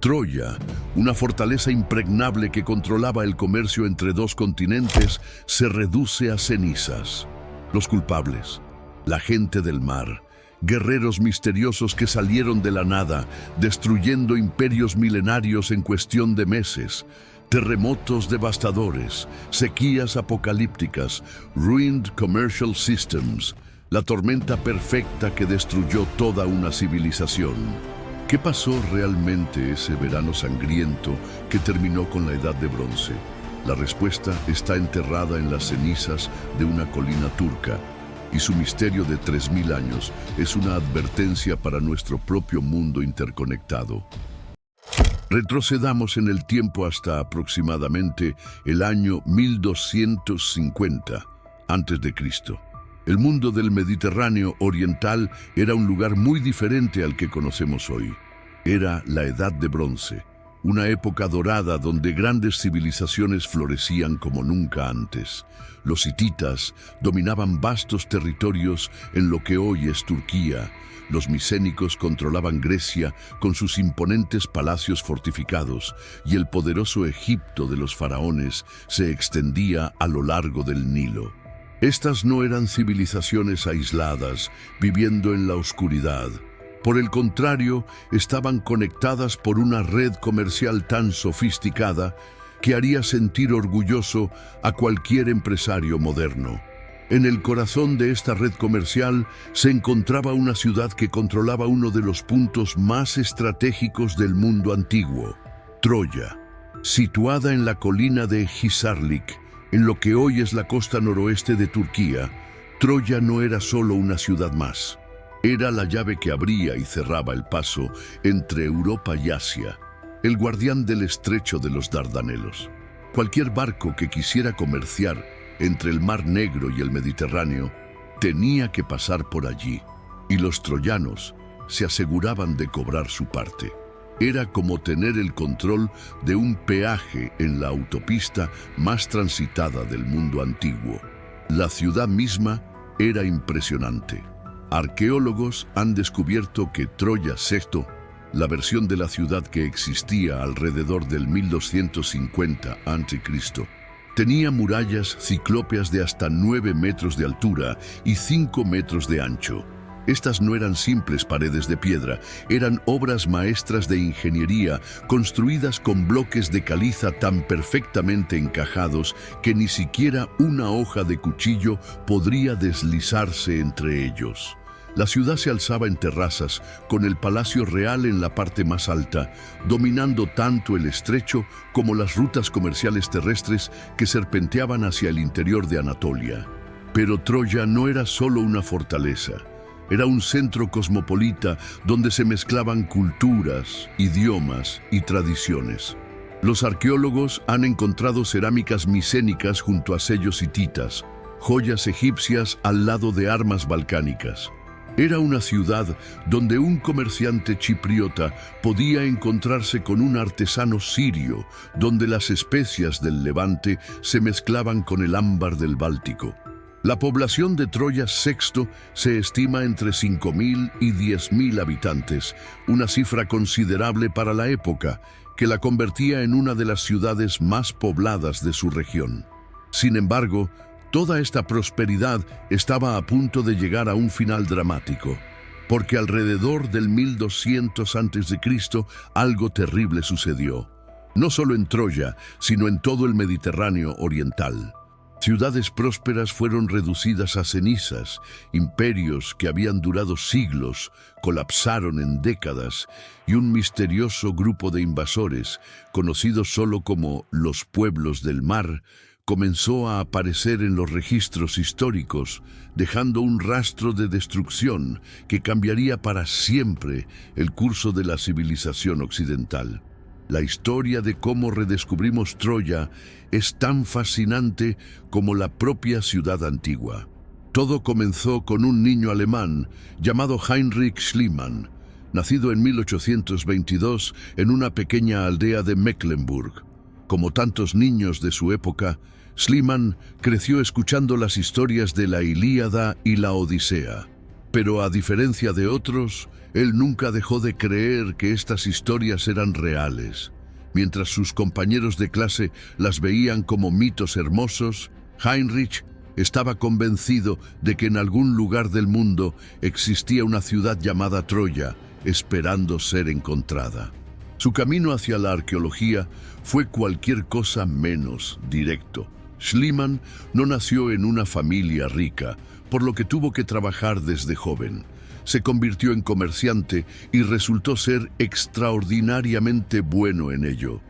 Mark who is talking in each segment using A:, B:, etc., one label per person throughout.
A: Troya, una fortaleza impregnable que controlaba el comercio entre dos continentes, se reduce a cenizas. Los culpables, la gente del mar, guerreros misteriosos que salieron de la nada, destruyendo imperios milenarios en cuestión de meses, terremotos devastadores, sequías apocalípticas, ruined commercial systems, la tormenta perfecta que destruyó toda una civilización. ¿Qué pasó realmente ese verano sangriento que terminó con la Edad de Bronce? La respuesta está enterrada en las cenizas de una colina turca, y su misterio de 3000 años es una advertencia para nuestro propio mundo interconectado. Retrocedamos en el tiempo hasta aproximadamente el año 1250 a.C. El mundo del Mediterráneo oriental era un lugar muy diferente al que conocemos hoy. Era la Edad de Bronce, una época dorada donde grandes civilizaciones florecían como nunca antes. Los hititas dominaban vastos territorios en lo que hoy es Turquía. Los micénicos controlaban Grecia con sus imponentes palacios fortificados, y el poderoso Egipto de los faraones se extendía a lo largo del Nilo. Estas no eran civilizaciones aisladas, viviendo en la oscuridad. Por el contrario, estaban conectadas por una red comercial tan sofisticada que haría sentir orgulloso a cualquier empresario moderno. En el corazón de esta red comercial se encontraba una ciudad que controlaba uno de los puntos más estratégicos del mundo antiguo, Troya. Situada en la colina de Hisarlik, en lo que hoy es la costa noroeste de Turquía, Troya no era solo una ciudad más. Era la llave que abría y cerraba el paso entre Europa y Asia, el guardián del estrecho de los Dardanelos. Cualquier barco que quisiera comerciar entre el Mar Negro y el Mediterráneo tenía que pasar por allí, y los troyanos se aseguraban de cobrar su parte. Era como tener el control de un peaje en la autopista más transitada del mundo antiguo. La ciudad misma era impresionante. Arqueólogos han descubierto que Troya VI, la versión de la ciudad que existía alrededor del 1250 a.C., tenía murallas ciclópeas de hasta 9 metros de altura y 5 metros de ancho. Estas no eran simples paredes de piedra, eran obras maestras de ingeniería construidas con bloques de caliza tan perfectamente encajados que ni siquiera una hoja de cuchillo podría deslizarse entre ellos. La ciudad se alzaba en terrazas, con el palacio real en la parte más alta, dominando tanto el estrecho como las rutas comerciales terrestres que serpenteaban hacia el interior de Anatolia. Pero Troya no era solo una fortaleza. Era un centro cosmopolita donde se mezclaban culturas, idiomas y tradiciones. Los arqueólogos han encontrado cerámicas micénicas junto a sellos hititas, joyas egipcias al lado de armas balcánicas. Era una ciudad donde un comerciante chipriota podía encontrarse con un artesano sirio, donde las especias del Levante se mezclaban con el ámbar del Báltico. La población de Troya VI se estima entre 5.000 y 10.000 habitantes, una cifra considerable para la época, que la convertía en una de las ciudades más pobladas de su región. Sin embargo, toda esta prosperidad estaba a punto de llegar a un final dramático, porque alrededor del 1200 a.C. algo terrible sucedió, no solo en Troya, sino en todo el Mediterráneo oriental. Ciudades prósperas fueron reducidas a cenizas, imperios que habían durado siglos colapsaron en décadas, y un misterioso grupo de invasores, conocidos solo como los pueblos del mar, comenzó a aparecer en los registros históricos, dejando un rastro de destrucción que cambiaría para siempre el curso de la civilización occidental. La historia de cómo redescubrimos Troya es tan fascinante como la propia ciudad antigua. Todo comenzó con un niño alemán llamado Heinrich Schliemann, nacido en 1822 en una pequeña aldea de Mecklenburg. Como tantos niños de su época, Schliemann creció escuchando las historias de la Ilíada y la Odisea. Pero a diferencia de otros, él nunca dejó de creer que estas historias eran reales. Mientras sus compañeros de clase las veían como mitos hermosos, Heinrich estaba convencido de que en algún lugar del mundo existía una ciudad llamada Troya, esperando ser encontrada. Su camino hacia la arqueología fue cualquier cosa menos directo. Schliemann no nació en una familia rica, por lo que tuvo que trabajar desde joven. Se convirtió en comerciante y resultó ser extraordinariamente bueno en ello.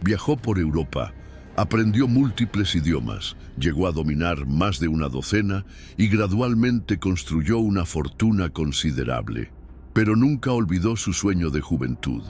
A: Viajó por Europa, aprendió múltiples idiomas, llegó a dominar más de una docena y gradualmente construyó una fortuna considerable. Pero nunca olvidó su sueño de juventud.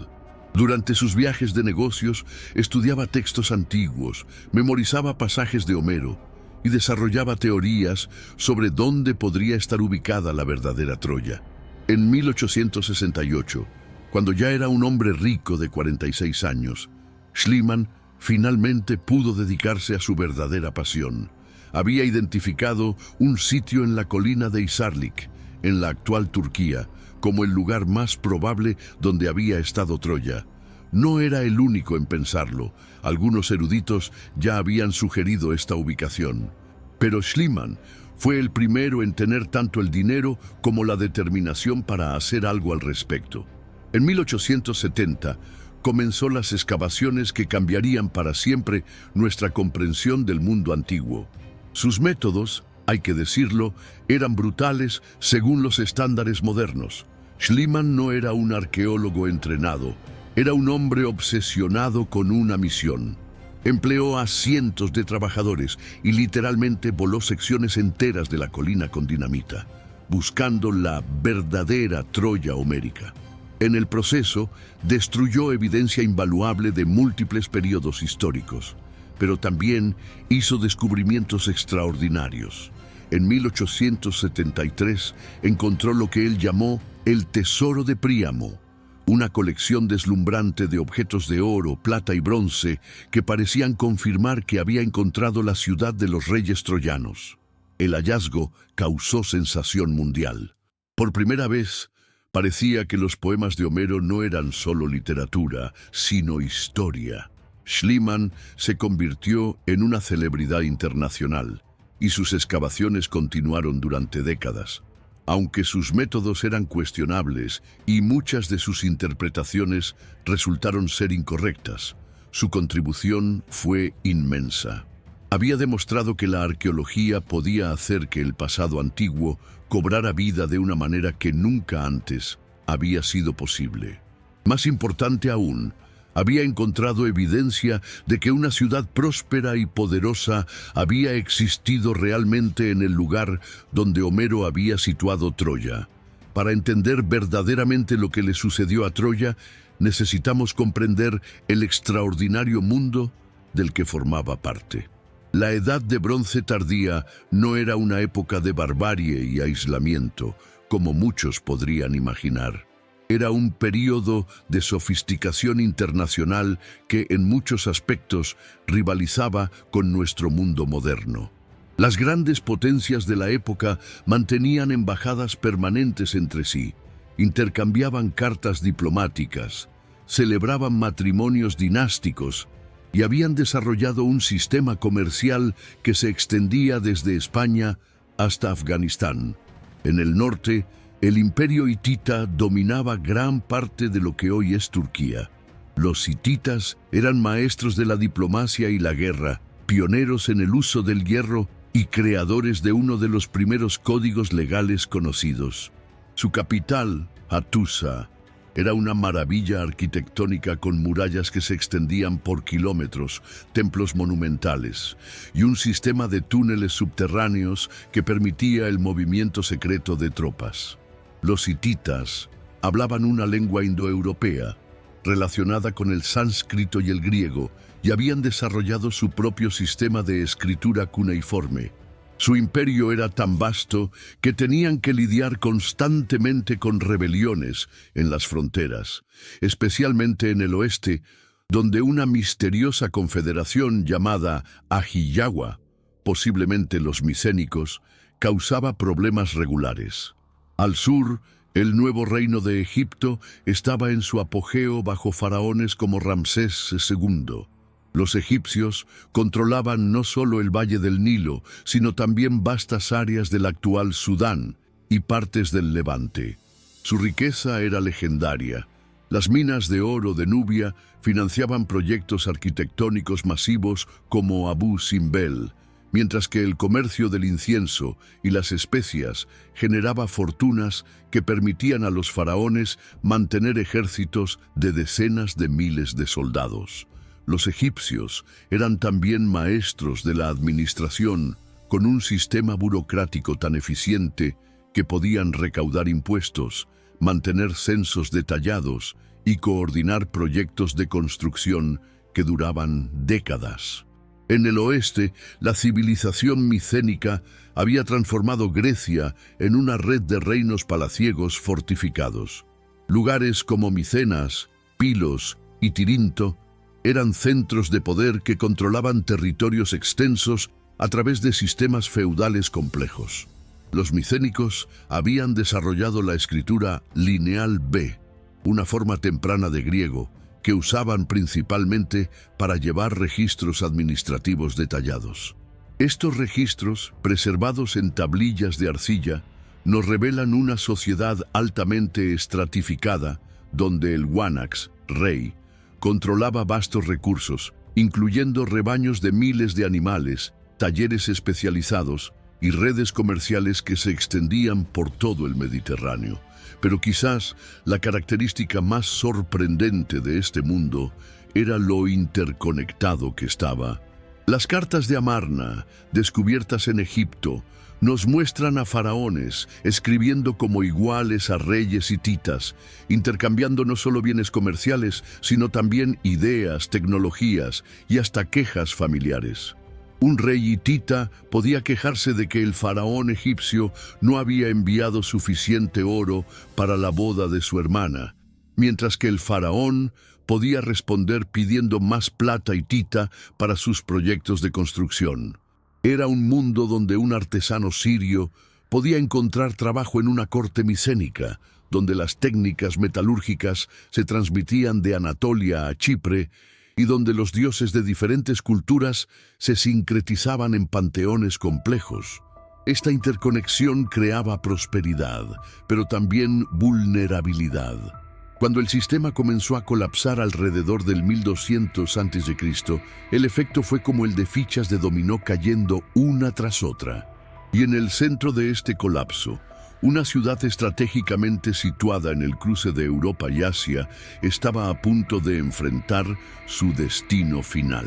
A: Durante sus viajes de negocios, estudiaba textos antiguos, memorizaba pasajes de Homero y desarrollaba teorías sobre dónde podría estar ubicada la verdadera Troya. En 1868, cuando ya era un hombre rico de 46 años, Schliemann finalmente pudo dedicarse a su verdadera pasión. Había identificado un sitio en la colina de Hisarlik, en la actual Turquía, como el lugar más probable donde había estado Troya. No era el único en pensarlo. Algunos eruditos ya habían sugerido esta ubicación. Pero Schliemann fue el primero en tener tanto el dinero como la determinación para hacer algo al respecto. En 1870 comenzó las excavaciones que cambiarían para siempre nuestra comprensión del mundo antiguo. Sus métodos, hay que decirlo, eran brutales según los estándares modernos. Schliemann no era un arqueólogo entrenado, era un hombre obsesionado con una misión. Empleó a cientos de trabajadores y literalmente voló secciones enteras de la colina con dinamita, buscando la verdadera Troya homérica. En el proceso, destruyó evidencia invaluable de múltiples periodos históricos, pero también hizo descubrimientos extraordinarios. En 1873 encontró lo que él llamó el Tesoro de Príamo, una colección deslumbrante de objetos de oro, plata y bronce que parecían confirmar que había encontrado la ciudad de los reyes troyanos. El hallazgo causó sensación mundial. Por primera vez, parecía que los poemas de Homero no eran solo literatura, sino historia. Schliemann se convirtió en una celebridad internacional y sus excavaciones continuaron durante décadas. Aunque sus métodos eran cuestionables y muchas de sus interpretaciones resultaron ser incorrectas, su contribución fue inmensa. Había demostrado que la arqueología podía hacer que el pasado antiguo cobrara vida de una manera que nunca antes había sido posible. Más importante aún, había encontrado evidencia de que una ciudad próspera y poderosa había existido realmente en el lugar donde Homero había situado Troya. Para entender verdaderamente lo que le sucedió a Troya, necesitamos comprender el extraordinario mundo del que formaba parte. La Edad de Bronce tardía no era una época de barbarie y aislamiento, como muchos podrían imaginar. Era un período de sofisticación internacional que en muchos aspectos rivalizaba con nuestro mundo moderno. Las grandes potencias de la época mantenían embajadas permanentes entre sí, intercambiaban cartas diplomáticas, celebraban matrimonios dinásticos y habían desarrollado un sistema comercial que se extendía desde España hasta Afganistán. En el norte, el imperio hitita dominaba gran parte de lo que hoy es Turquía. Los hititas eran maestros de la diplomacia y la guerra, pioneros en el uso del hierro y creadores de uno de los primeros códigos legales conocidos. Su capital, Hattusa, era una maravilla arquitectónica con murallas que se extendían por kilómetros, templos monumentales y un sistema de túneles subterráneos que permitía el movimiento secreto de tropas. Los hititas hablaban una lengua indoeuropea relacionada con el sánscrito y el griego y habían desarrollado su propio sistema de escritura cuneiforme. Su imperio era tan vasto que tenían que lidiar constantemente con rebeliones en las fronteras, especialmente en el oeste, donde una misteriosa confederación llamada Ahiyawa, posiblemente los micénicos, causaba problemas regulares. Al sur, el nuevo reino de Egipto estaba en su apogeo bajo faraones como Ramsés II. Los egipcios controlaban no solo el valle del Nilo, sino también vastas áreas del actual Sudán y partes del Levante. Su riqueza era legendaria. Las minas de oro de Nubia financiaban proyectos arquitectónicos masivos como Abu Simbel, mientras que el comercio del incienso y las especias generaba fortunas que permitían a los faraones mantener ejércitos de decenas de miles de soldados. Los egipcios eran también maestros de la administración, con un sistema burocrático tan eficiente que podían recaudar impuestos, mantener censos detallados y coordinar proyectos de construcción que duraban décadas. En el oeste, la civilización micénica había transformado Grecia en una red de reinos palaciegos fortificados. Lugares como Micenas, Pilos y Tirinto eran centros de poder que controlaban territorios extensos a través de sistemas feudales complejos. Los micénicos habían desarrollado la escritura lineal B, una forma temprana de griego, que usaban principalmente para llevar registros administrativos detallados. Estos registros, preservados en tablillas de arcilla, nos revelan una sociedad altamente estratificada, donde el Wanax, rey, controlaba vastos recursos, incluyendo rebaños de miles de animales, talleres especializados y redes comerciales que se extendían por todo el Mediterráneo. Pero quizás la característica más sorprendente de este mundo era lo interconectado que estaba. Las cartas de Amarna, descubiertas en Egipto, nos muestran a faraones escribiendo como iguales a reyes hititas, intercambiando no solo bienes comerciales, sino también ideas, tecnologías y hasta quejas familiares. Un rey hitita podía quejarse de que el faraón egipcio no había enviado suficiente oro para la boda de su hermana, mientras que el faraón podía responder pidiendo más plata hitita para sus proyectos de construcción. Era un mundo donde un artesano sirio podía encontrar trabajo en una corte micénica, donde las técnicas metalúrgicas se transmitían de Anatolia a Chipre y donde los dioses de diferentes culturas se sincretizaban en panteones complejos. Esta interconexión creaba prosperidad, pero también vulnerabilidad. Cuando el sistema comenzó a colapsar alrededor del 1200 a.C., el efecto fue como el de fichas de dominó cayendo una tras otra. Y en el centro de este colapso, una ciudad estratégicamente situada en el cruce de Europa y Asia estaba a punto de enfrentar su destino final.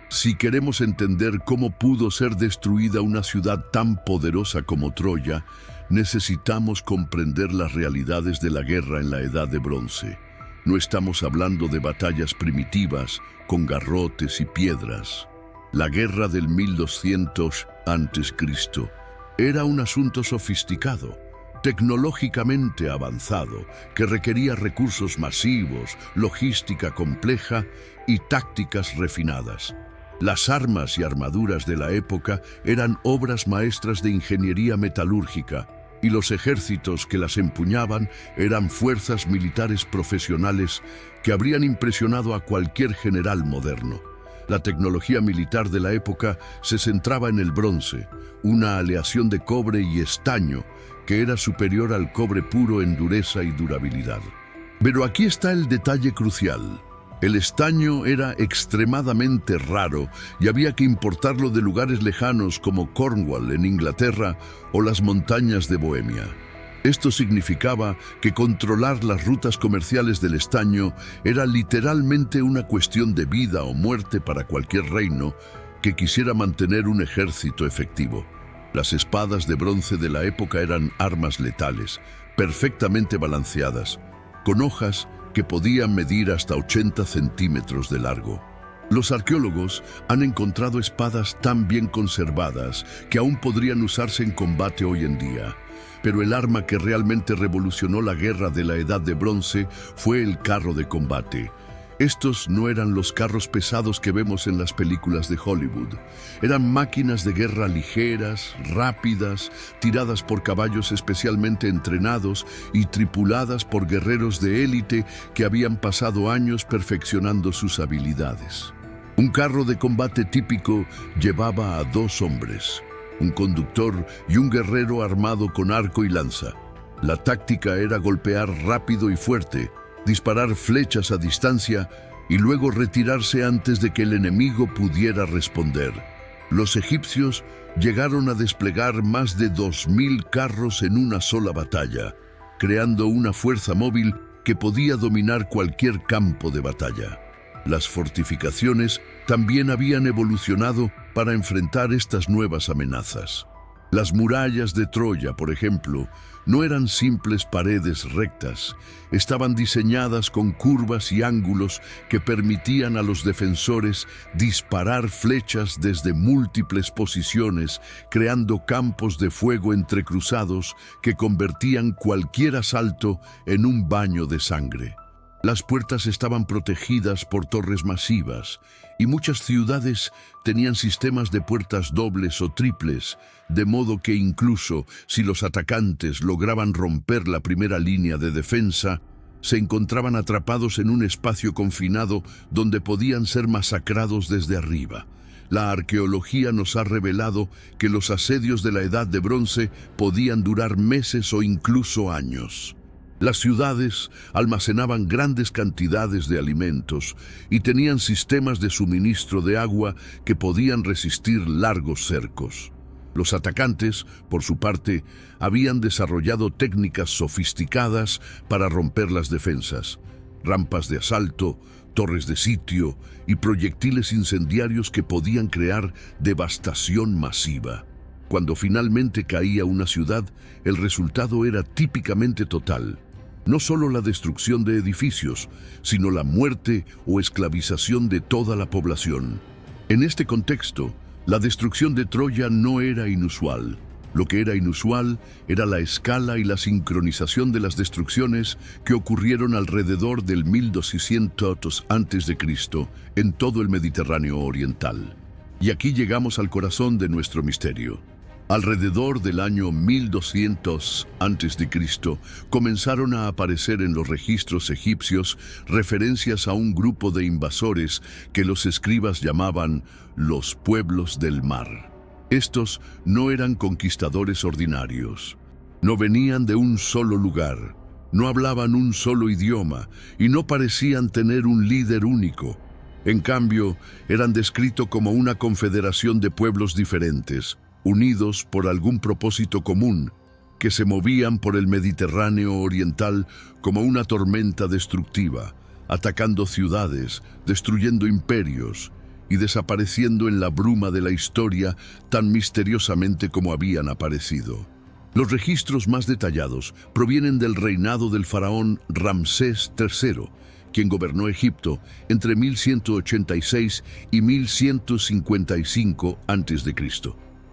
A: Si queremos entender cómo pudo ser destruida una ciudad tan poderosa como Troya, necesitamos comprender las realidades de la guerra en la Edad de Bronce. No estamos hablando de batallas primitivas con garrotes y piedras. La guerra del 1200 a.C. era un asunto sofisticado, tecnológicamente avanzado, que requería recursos masivos, logística compleja y tácticas refinadas. Las armas y armaduras de la época eran obras maestras de ingeniería metalúrgica, y los ejércitos que las empuñaban eran fuerzas militares profesionales que habrían impresionado a cualquier general moderno. La tecnología militar de la época se centraba en el bronce, una aleación de cobre y estaño que era superior al cobre puro en dureza y durabilidad. Pero aquí está el detalle crucial. El estaño era extremadamente raro y había que importarlo de lugares lejanos como Cornwall en Inglaterra o las montañas de Bohemia. Esto significaba que controlar las rutas comerciales del estaño era literalmente una cuestión de vida o muerte para cualquier reino que quisiera mantener un ejército efectivo. Las espadas de bronce de la época eran armas letales, perfectamente balanceadas, con hojas que podían medir hasta 80 centímetros de largo. Los arqueólogos han encontrado espadas tan bien conservadas que aún podrían usarse en combate hoy en día. Pero el arma que realmente revolucionó la guerra de la Edad de Bronce fue el carro de combate. Estos no eran los carros pesados que vemos en las películas de Hollywood. Eran máquinas de guerra ligeras, rápidas, tiradas por caballos especialmente entrenados y tripuladas por guerreros de élite que habían pasado años perfeccionando sus habilidades. Un carro de combate típico llevaba a 2 hombres, un conductor y un guerrero armado con arco y lanza. La táctica era golpear rápido y fuerte, disparar flechas a distancia y luego retirarse antes de que el enemigo pudiera responder. Los egipcios llegaron a desplegar más de 2000 carros en una sola batalla, creando una fuerza móvil que podía dominar cualquier campo de batalla. Las fortificaciones también habían evolucionado para enfrentar estas nuevas amenazas. Las murallas de Troya, por ejemplo, no eran simples paredes rectas, estaban diseñadas con curvas y ángulos que permitían a los defensores disparar flechas desde múltiples posiciones, creando campos de fuego entrecruzados que convertían cualquier asalto en un baño de sangre. Las puertas estaban protegidas por torres masivas y muchas ciudades tenían sistemas de puertas dobles o triples, de modo que incluso si los atacantes lograban romper la primera línea de defensa, se encontraban atrapados en un espacio confinado donde podían ser masacrados desde arriba. La arqueología nos ha revelado que los asedios de la Edad de Bronce podían durar meses o incluso años. Las ciudades almacenaban grandes cantidades de alimentos y tenían sistemas de suministro de agua que podían resistir largos cercos. Los atacantes, por su parte, habían desarrollado técnicas sofisticadas para romper las defensas, rampas de asalto, torres de sitio y proyectiles incendiarios que podían crear devastación masiva. Cuando finalmente caía una ciudad, el resultado era típicamente total. No solo la destrucción de edificios, sino la muerte o esclavización de toda la población. En este contexto, la destrucción de Troya no era inusual. Lo que era inusual era la escala y la sincronización de las destrucciones que ocurrieron alrededor del 1200 a.C. en todo el Mediterráneo oriental. Y aquí llegamos al corazón de nuestro misterio. Alrededor del año 1200 a.C. comenzaron a aparecer en los registros egipcios referencias a un grupo de invasores que los escribas llamaban los pueblos del mar. Estos no eran conquistadores ordinarios, no venían de un solo lugar, no hablaban un solo idioma y no parecían tener un líder único. En cambio, eran descritos como una confederación de pueblos diferentes, unidos por algún propósito común, que se movían por el Mediterráneo oriental como una tormenta destructiva, atacando ciudades, destruyendo imperios y desapareciendo en la bruma de la historia tan misteriosamente como habían aparecido. Los registros más detallados provienen del reinado del faraón Ramsés III, quien gobernó Egipto entre 1186 y 1155 a.C.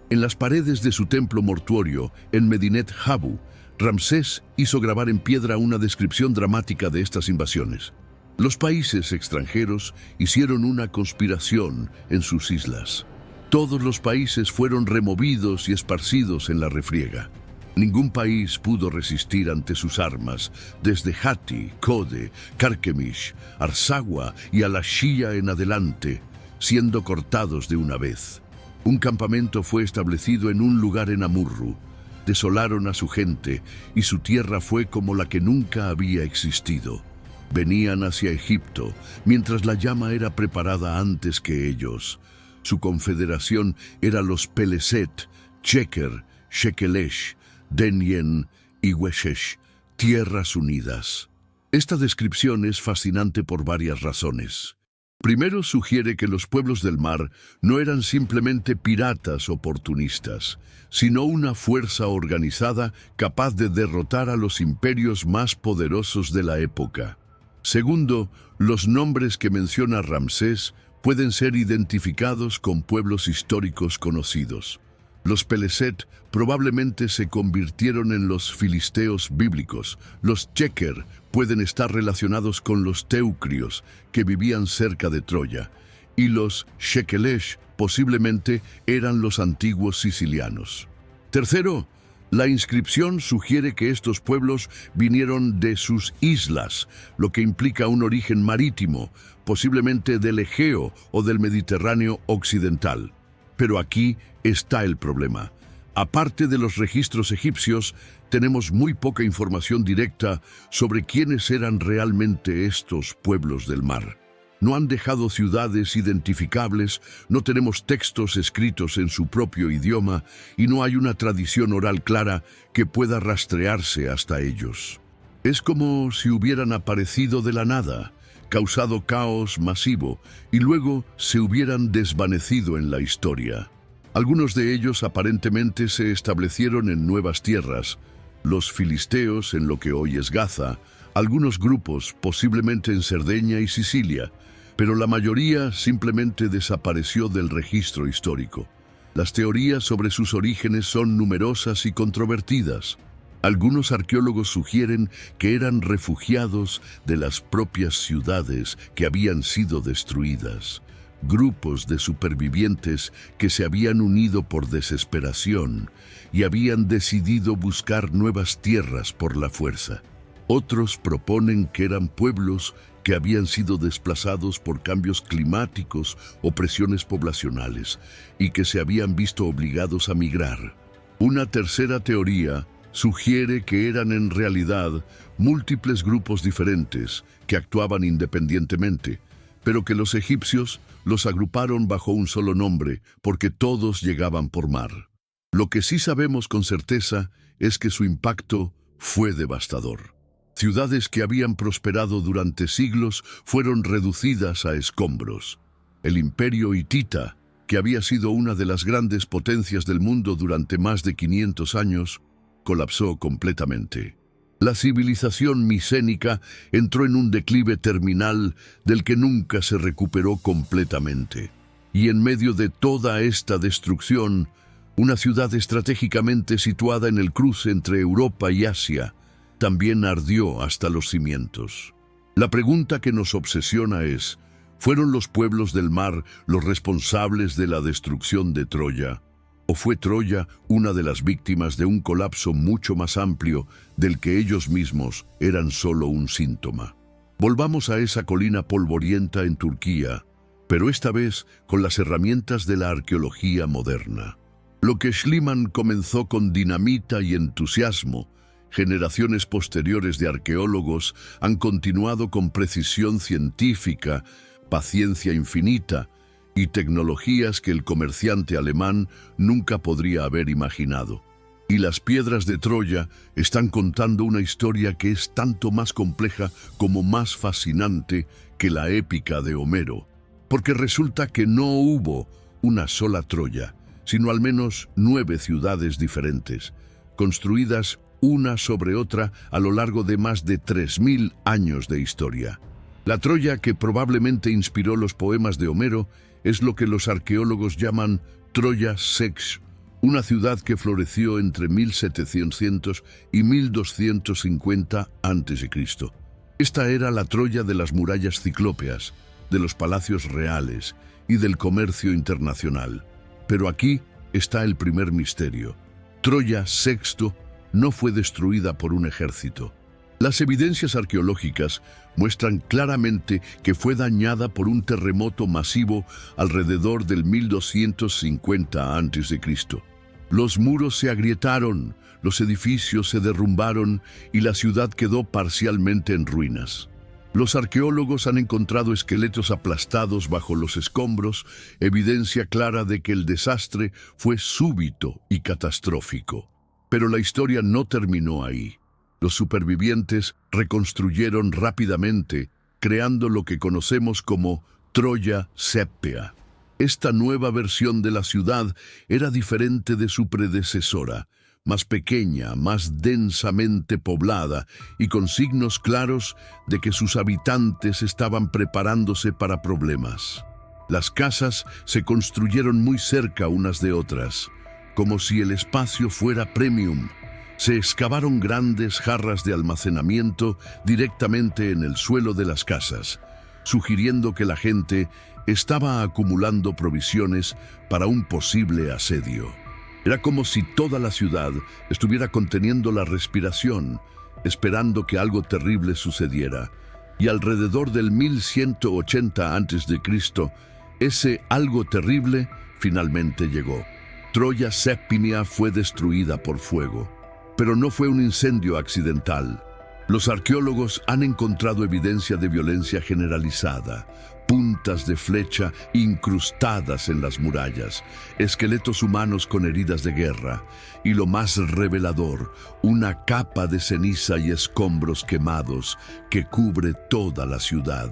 A: En las paredes de su templo mortuorio, en Medinet Habu, Ramsés hizo grabar en piedra una descripción dramática de estas invasiones. Los países extranjeros hicieron una conspiración en sus islas. Todos los países fueron removidos y esparcidos en la refriega. Ningún país pudo resistir ante sus armas, desde Hatti, Kode, Carchemish, Arsagua y Al-Ashiyah en adelante, siendo cortados de una vez. Un campamento fue establecido en un lugar en Amurru. Desolaron a su gente y su tierra fue como la que nunca había existido. Venían hacia Egipto, mientras la llama era preparada antes que ellos. Su confederación era los Peleset, Cheker, Shekelesh, Denyen y Weshesh, tierras unidas. Esta descripción es fascinante por varias razones. Primero, sugiere que los pueblos del mar no eran simplemente piratas oportunistas, sino una fuerza organizada capaz de derrotar a los imperios más poderosos de la época. Segundo, los nombres que menciona Ramsés pueden ser identificados con pueblos históricos conocidos. Los Peleset probablemente se convirtieron en los filisteos bíblicos. Los Chequer pueden estar relacionados con los teucrios, que vivían cerca de Troya, y los Shekelesh posiblemente eran los antiguos sicilianos. Tercero, la inscripción sugiere que estos pueblos vinieron de sus islas, lo que implica un origen marítimo, posiblemente del Egeo o del Mediterráneo occidental. Pero aquí está el problema. Aparte de los registros egipcios, tenemos muy poca información directa sobre quiénes eran realmente estos pueblos del mar. No han dejado ciudades identificables, no tenemos textos escritos en su propio idioma y no hay una tradición oral clara que pueda rastrearse hasta ellos. Es como si hubieran aparecido de la nada, causado caos masivo y luego se hubieran desvanecido en la historia. Algunos de ellos aparentemente se establecieron en nuevas tierras, los filisteos en lo que hoy es Gaza, algunos grupos posiblemente en Cerdeña y Sicilia, pero la mayoría simplemente desapareció del registro histórico. Las teorías sobre sus orígenes son numerosas y controvertidas. Algunos arqueólogos sugieren que eran refugiados de las propias ciudades que habían sido destruidas, grupos de supervivientes que se habían unido por desesperación y habían decidido buscar nuevas tierras por la fuerza. Otros proponen que eran pueblos que habían sido desplazados por cambios climáticos o presiones poblacionales y que se habían visto obligados a migrar. Una tercera teoría sugiere que eran en realidad múltiples grupos diferentes que actuaban independientemente, pero que los egipcios los agruparon bajo un solo nombre porque todos llegaban por mar. Lo que sí sabemos con certeza es que su impacto fue devastador. Ciudades que habían prosperado durante siglos fueron reducidas a escombros. El imperio hitita, que había sido una de las grandes potencias del mundo durante más de 500 años, colapsó completamente. La civilización micénica entró en un declive terminal del que nunca se recuperó completamente. Y en medio de toda esta destrucción, una ciudad estratégicamente situada en el cruce entre Europa y Asia también ardió hasta los cimientos. La pregunta que nos obsesiona es, ¿fueron los pueblos del mar los responsables de la destrucción de Troya? ¿O fue Troya una de las víctimas de un colapso mucho más amplio del que ellos mismos eran solo un síntoma? Volvamos a esa colina polvorienta en Turquía, pero esta vez con las herramientas de la arqueología moderna. Lo que Schliemann comenzó con dinamita y entusiasmo, generaciones posteriores de arqueólogos han continuado con precisión científica, paciencia infinita y tecnologías que el comerciante alemán nunca podría haber imaginado. Y las piedras de Troya están contando una historia que es tanto más compleja como más fascinante que la épica de Homero, porque resulta que no hubo una sola Troya, sino al menos 9 ciudades diferentes, construidas una sobre otra a lo largo de más de 3000 años de historia. La Troya que probablemente inspiró los poemas de Homero es lo que los arqueólogos llaman Troya Sex, una ciudad que floreció entre 1700 y 1250 a.C. Esta era la Troya de las murallas ciclópeas, de los palacios reales y del comercio internacional. Pero aquí está el primer misterio. Troya Sexto no fue destruida por un ejército. Las evidencias arqueológicas muestran claramente que fue dañada por un terremoto masivo alrededor del 1250 a.C. Los muros se agrietaron, los edificios se derrumbaron y la ciudad quedó parcialmente en ruinas. Los arqueólogos han encontrado esqueletos aplastados bajo los escombros, evidencia clara de que el desastre fue súbito y catastrófico. Pero la historia no terminó ahí. Los supervivientes reconstruyeron rápidamente, creando lo que conocemos como Troya Seppea. Esta nueva versión de la ciudad era diferente de su predecesora, más pequeña, más densamente poblada y con signos claros de que sus habitantes estaban preparándose para problemas. Las casas se construyeron muy cerca unas de otras, como si el espacio fuera premium. Se excavaron grandes jarras de almacenamiento directamente en el suelo de las casas, sugiriendo que la gente estaba acumulando provisiones para un posible asedio. Era como si toda la ciudad estuviera conteniendo la respiración, esperando que algo terrible sucediera. Y alrededor del 1180 a.C., ese algo terrible finalmente llegó. Troya Séptimia fue destruida por fuego, pero no fue un incendio accidental. Los arqueólogos han encontrado evidencia de violencia generalizada, puntas de flecha incrustadas en las murallas, esqueletos humanos con heridas de guerra y, lo más revelador, una capa de ceniza y escombros quemados que cubre toda la ciudad.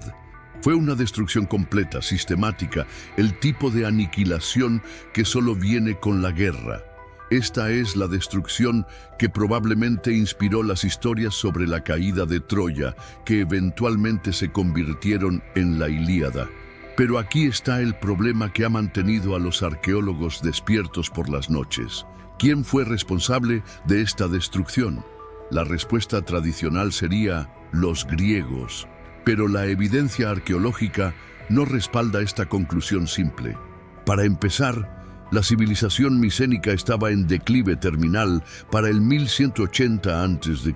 A: Fue una destrucción completa, sistemática, el tipo de aniquilación que solo viene con la guerra. Esta es la destrucción que probablemente inspiró las historias sobre la caída de Troya, que eventualmente se convirtieron en la Ilíada. Pero aquí está el problema que ha mantenido a los arqueólogos despiertos por las noches. ¿Quién fue responsable de esta destrucción? La respuesta tradicional sería los griegos. Pero la evidencia arqueológica no respalda esta conclusión simple. Para empezar, la civilización micénica estaba en declive terminal para el 1180 a.C.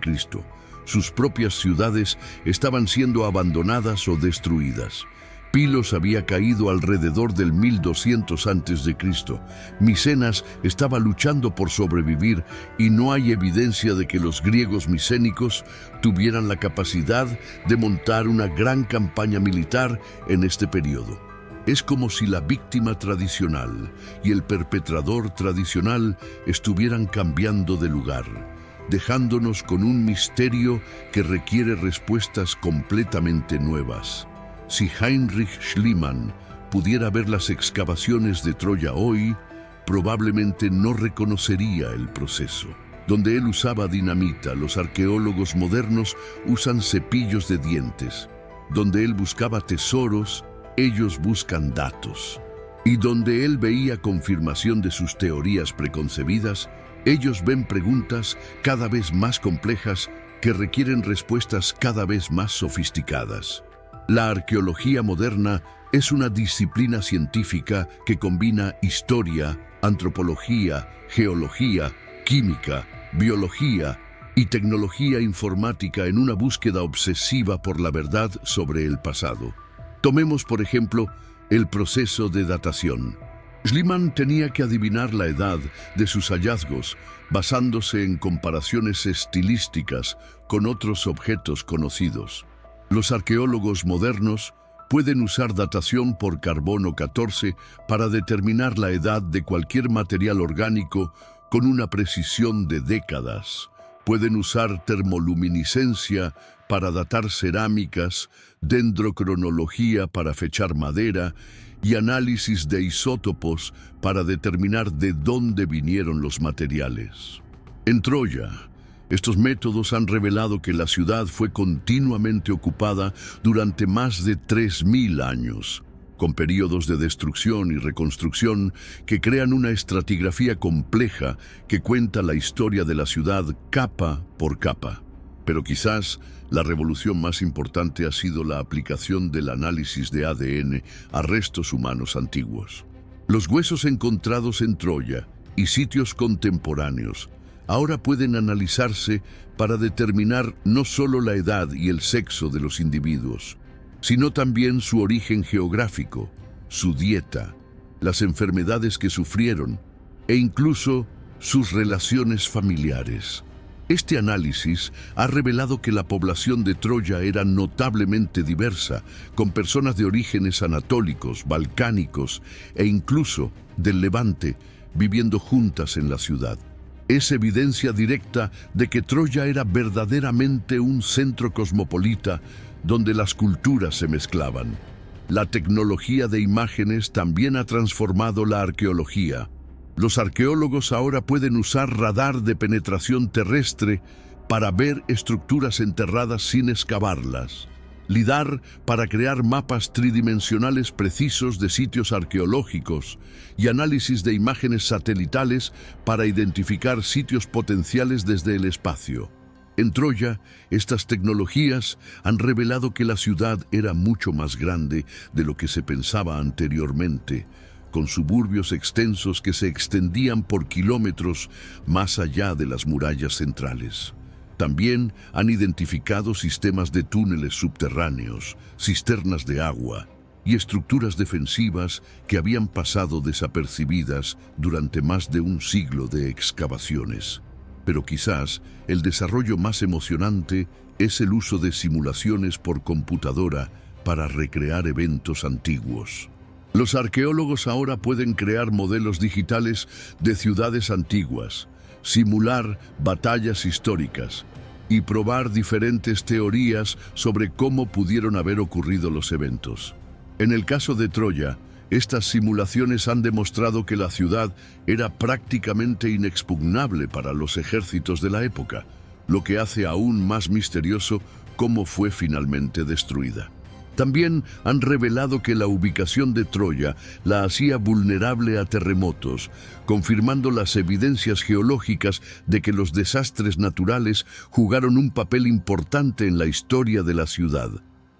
A: Sus propias ciudades estaban siendo abandonadas o destruidas. Pilos había caído alrededor del 1200 a.C. Micenas estaba luchando por sobrevivir y no hay evidencia de que los griegos micénicos tuvieran la capacidad de montar una gran campaña militar en este periodo. Es como si la víctima tradicional y el perpetrador tradicional estuvieran cambiando de lugar, dejándonos con un misterio que requiere respuestas completamente nuevas. Si Heinrich Schliemann pudiera ver las excavaciones de Troya hoy, probablemente no reconocería el proceso. Donde él usaba dinamita, los arqueólogos modernos usan cepillos de dientes. Donde él buscaba tesoros, ellos buscan datos. Y donde él veía confirmación de sus teorías preconcebidas, ellos ven preguntas cada vez más complejas que requieren respuestas cada vez más sofisticadas. La arqueología moderna es una disciplina científica que combina historia, antropología, geología, química, biología y tecnología informática en una búsqueda obsesiva por la verdad sobre el pasado. Tomemos, por ejemplo, el proceso de datación. Schliemann tenía que adivinar la edad de sus hallazgos basándose en comparaciones estilísticas con otros objetos conocidos. Los arqueólogos modernos pueden usar datación por carbono 14 para determinar la edad de cualquier material orgánico con una precisión de décadas. Pueden usar termoluminiscencia para datar cerámicas, dendrocronología para fechar madera y análisis de isótopos para determinar de dónde vinieron los materiales. En Troya, estos métodos han revelado que la ciudad fue continuamente ocupada durante más de 3000 años, con periodos de destrucción y reconstrucción que crean una estratigrafía compleja que cuenta la historia de la ciudad capa por capa. Pero quizás la revolución más importante ha sido la aplicación del análisis de ADN a restos humanos antiguos. Los huesos encontrados en Troya y sitios contemporáneos ahora pueden analizarse para determinar no solo la edad y el sexo de los individuos, sino también su origen geográfico, su dieta, las enfermedades que sufrieron e incluso sus relaciones familiares. Este análisis ha revelado que la población de Troya era notablemente diversa, con personas de orígenes anatólicos, balcánicos e incluso del Levante viviendo juntas en la ciudad. Es evidencia directa de que Troya era verdaderamente un centro cosmopolita donde las culturas se mezclaban. La tecnología de imágenes también ha transformado la arqueología. Los arqueólogos ahora pueden usar radar de penetración terrestre para ver estructuras enterradas sin excavarlas. LIDAR para crear mapas tridimensionales precisos de sitios arqueológicos y análisis de imágenes satelitales para identificar sitios potenciales desde el espacio. En Troya, estas tecnologías han revelado que la ciudad era mucho más grande de lo que se pensaba anteriormente, con suburbios extensos que se extendían por kilómetros más allá de las murallas centrales. También han identificado sistemas de túneles subterráneos, cisternas de agua y estructuras defensivas que habían pasado desapercibidas durante más de un siglo de excavaciones. Pero quizás el desarrollo más emocionante es el uso de simulaciones por computadora para recrear eventos antiguos. Los arqueólogos ahora pueden crear modelos digitales de ciudades antiguas, simular batallas históricas y probar diferentes teorías sobre cómo pudieron haber ocurrido los eventos. En el caso de Troya, estas simulaciones han demostrado que la ciudad era prácticamente inexpugnable para los ejércitos de la época, lo que hace aún más misterioso cómo fue finalmente destruida. También han revelado que la ubicación de Troya la hacía vulnerable a terremotos, confirmando las evidencias geológicas de que los desastres naturales jugaron un papel importante en la historia de la ciudad.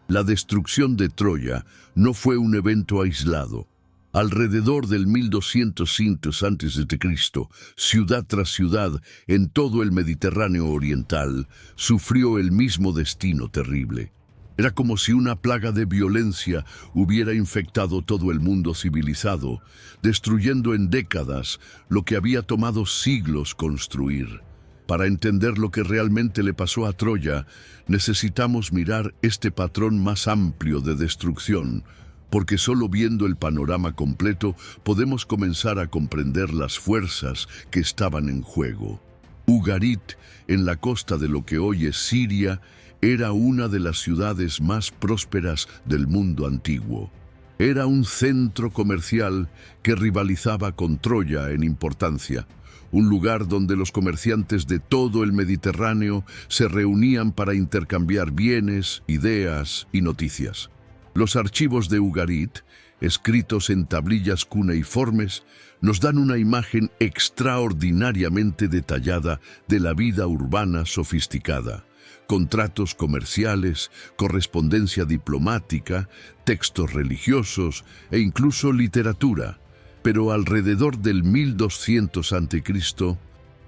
A: La destrucción de Troya no fue un evento aislado. Alrededor del 1205 a.C., ciudad tras ciudad en todo el Mediterráneo oriental sufrió el mismo destino terrible. Era como si una plaga de violencia hubiera infectado todo el mundo civilizado, destruyendo en décadas lo que había tomado siglos construir. Para entender lo que realmente le pasó a Troya, necesitamos mirar este patrón más amplio de destrucción, porque solo viendo el panorama completo podemos comenzar a comprender las fuerzas que estaban en juego. Ugarit, en la costa de lo que hoy es Siria, era una de las ciudades más prósperas del mundo antiguo. Era un centro comercial que rivalizaba con Troya en importancia, un lugar donde los comerciantes de todo el Mediterráneo se reunían para intercambiar bienes, ideas y noticias. Los archivos de Ugarit, escritos en tablillas cuneiformes, nos dan una imagen extraordinariamente detallada de la vida urbana sofisticada. Contratos comerciales, correspondencia diplomática, textos religiosos e incluso literatura. Pero alrededor del 1200 a.C.,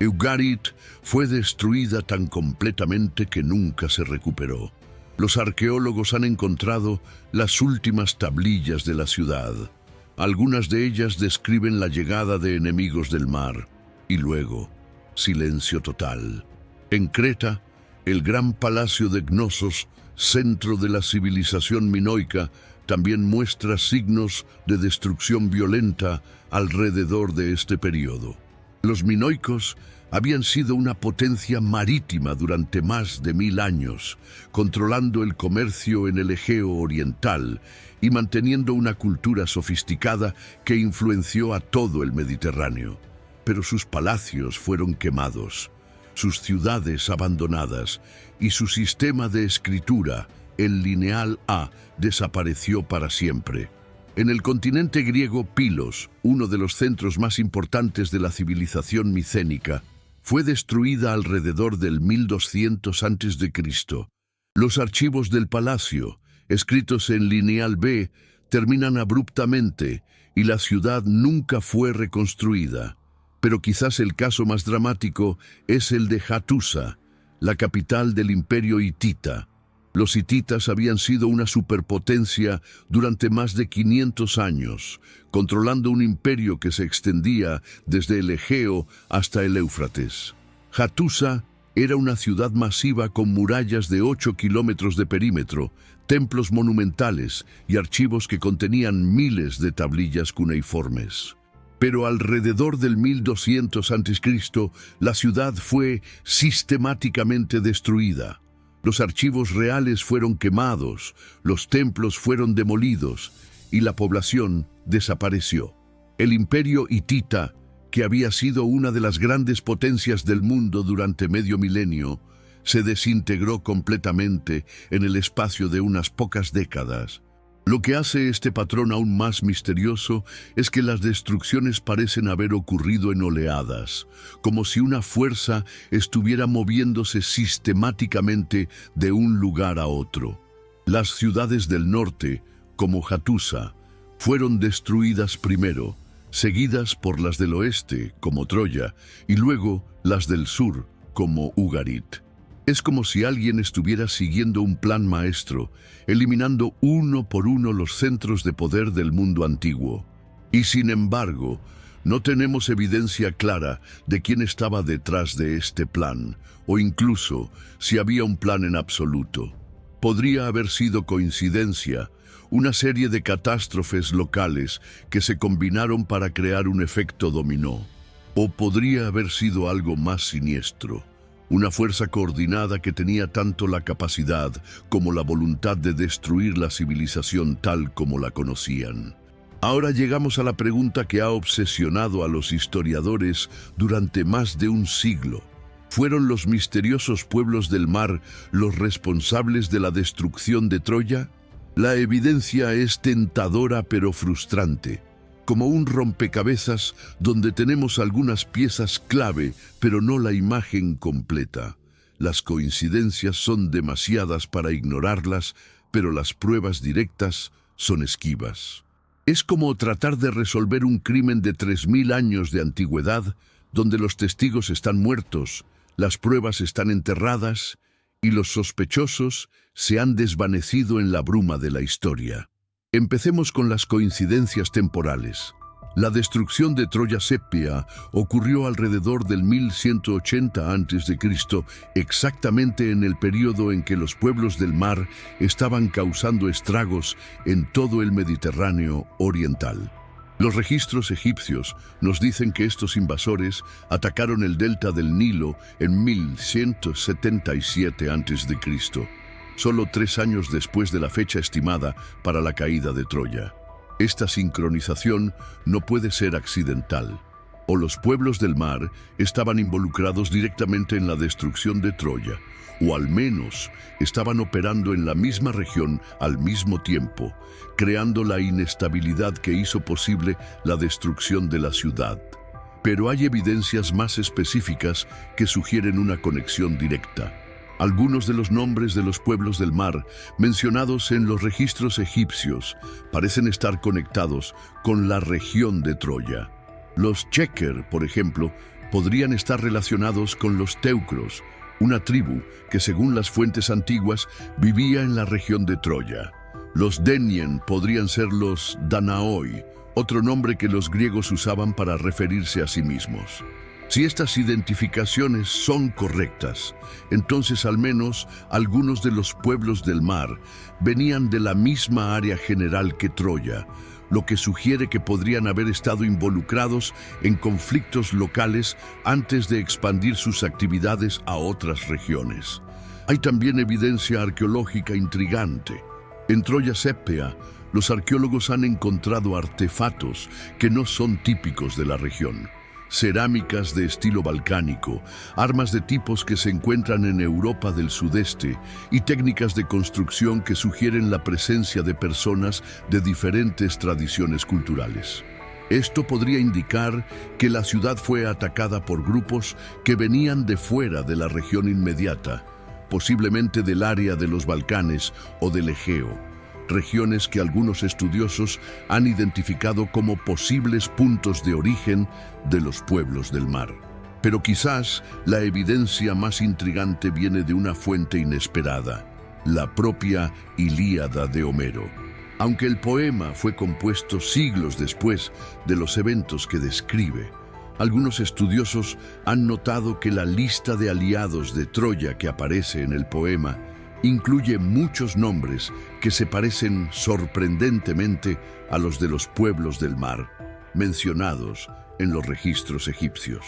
A: Ugarit fue destruida tan completamente que nunca se recuperó. Los arqueólogos han encontrado las últimas tablillas de la ciudad. Algunas de ellas describen la llegada de enemigos del mar y luego silencio total. En Creta, el gran palacio de Cnosos, centro de la civilización minoica, también muestra signos de destrucción violenta alrededor de este periodo. Los minoicos habían sido una potencia marítima durante más de 1000 años, controlando el comercio en el Egeo Oriental y manteniendo una cultura sofisticada que influenció a todo el Mediterráneo. Pero sus palacios fueron quemados, sus ciudades abandonadas y su sistema de escritura, el lineal A, desapareció para siempre. En el continente griego, Pilos, uno de los centros más importantes de la civilización micénica, fue destruida alrededor del 1200 a.C. Los archivos del palacio, escritos en lineal B, terminan abruptamente y la ciudad nunca fue reconstruida. Pero quizás el caso más dramático es el de Hattusa, la capital del imperio hitita. Los hititas habían sido una superpotencia durante más de 500 años, controlando un imperio que se extendía desde el Egeo hasta el Éufrates. Hattusa era una ciudad masiva con murallas de 8 kilómetros de perímetro, templos monumentales y archivos que contenían miles de tablillas cuneiformes. Pero alrededor del 1200 a.C., la ciudad fue sistemáticamente destruida. Los archivos reales fueron quemados, los templos fueron demolidos y la población desapareció. El imperio hitita, que había sido una de las grandes potencias del mundo durante medio milenio, se desintegró completamente en el espacio de unas pocas décadas. Lo que hace este patrón aún más misterioso es que las destrucciones parecen haber ocurrido en oleadas, como si una fuerza estuviera moviéndose sistemáticamente de un lugar a otro. Las ciudades del norte, como Hattusa, fueron destruidas primero, seguidas por las del oeste, como Troya, y luego las del sur, como Ugarit. Es como si alguien estuviera siguiendo un plan maestro, eliminando uno por uno los centros de poder del mundo antiguo. Y sin embargo, no tenemos evidencia clara de quién estaba detrás de este plan, o incluso si había un plan en absoluto. Podría haber sido coincidencia, una serie de catástrofes locales que se combinaron para crear un efecto dominó. O podría haber sido algo más siniestro. Una fuerza coordinada que tenía tanto la capacidad como la voluntad de destruir la civilización tal como la conocían. Ahora llegamos a la pregunta que ha obsesionado a los historiadores durante más de un siglo. ¿Fueron los misteriosos pueblos del mar los responsables de la destrucción de Troya? La evidencia es tentadora pero frustrante, como un rompecabezas donde tenemos algunas piezas clave, pero no la imagen completa. Las coincidencias son demasiadas para ignorarlas, pero las pruebas directas son esquivas. Es como tratar de resolver un crimen de 3000 años de antigüedad, donde los testigos están muertos, las pruebas están enterradas y los sospechosos se han desvanecido en la bruma de la historia. Empecemos con las coincidencias temporales. La destrucción de Troya Sepia ocurrió alrededor del 1180 a.C., exactamente en el período en que los pueblos del mar estaban causando estragos en todo el Mediterráneo oriental. Los registros egipcios nos dicen que estos invasores atacaron el delta del Nilo en 1177 a.C., solo 3 años después de la fecha estimada para la caída de Troya. Esta sincronización no puede ser accidental. O los pueblos del mar estaban involucrados directamente en la destrucción de Troya, o al menos estaban operando en la misma región al mismo tiempo, creando la inestabilidad que hizo posible la destrucción de la ciudad. Pero hay evidencias más específicas que sugieren una conexión directa. Algunos de los nombres de los pueblos del mar mencionados en los registros egipcios parecen estar conectados con la región de Troya. Los Chequer, por ejemplo, podrían estar relacionados con los teucros, una tribu que, según las fuentes antiguas, vivía en la región de Troya. Los Denien podrían ser los Danaoi, otro nombre que los griegos usaban para referirse a sí mismos. Si estas identificaciones son correctas, entonces al menos algunos de los pueblos del mar venían de la misma área general que Troya, lo que sugiere que podrían haber estado involucrados en conflictos locales antes de expandir sus actividades a otras regiones. Hay también evidencia arqueológica intrigante. En Troya Sepia, los arqueólogos han encontrado artefactos que no son típicos de la región. Cerámicas de estilo balcánico, armas de tipos que se encuentran en Europa del sudeste y técnicas de construcción que sugieren la presencia de personas de diferentes tradiciones culturales. Esto podría indicar que la ciudad fue atacada por grupos que venían de fuera de la región inmediata, posiblemente del área de los Balcanes o del Egeo, regiones que algunos estudiosos han identificado como posibles puntos de origen de los pueblos del mar. Pero quizás la evidencia más intrigante viene de una fuente inesperada, la propia Ilíada de Homero. Aunque el poema fue compuesto siglos después de los eventos que describe, algunos estudiosos han notado que la lista de aliados de Troya que aparece en el poema incluye muchos nombres que se parecen sorprendentemente a los de los pueblos del mar, mencionados en los registros egipcios.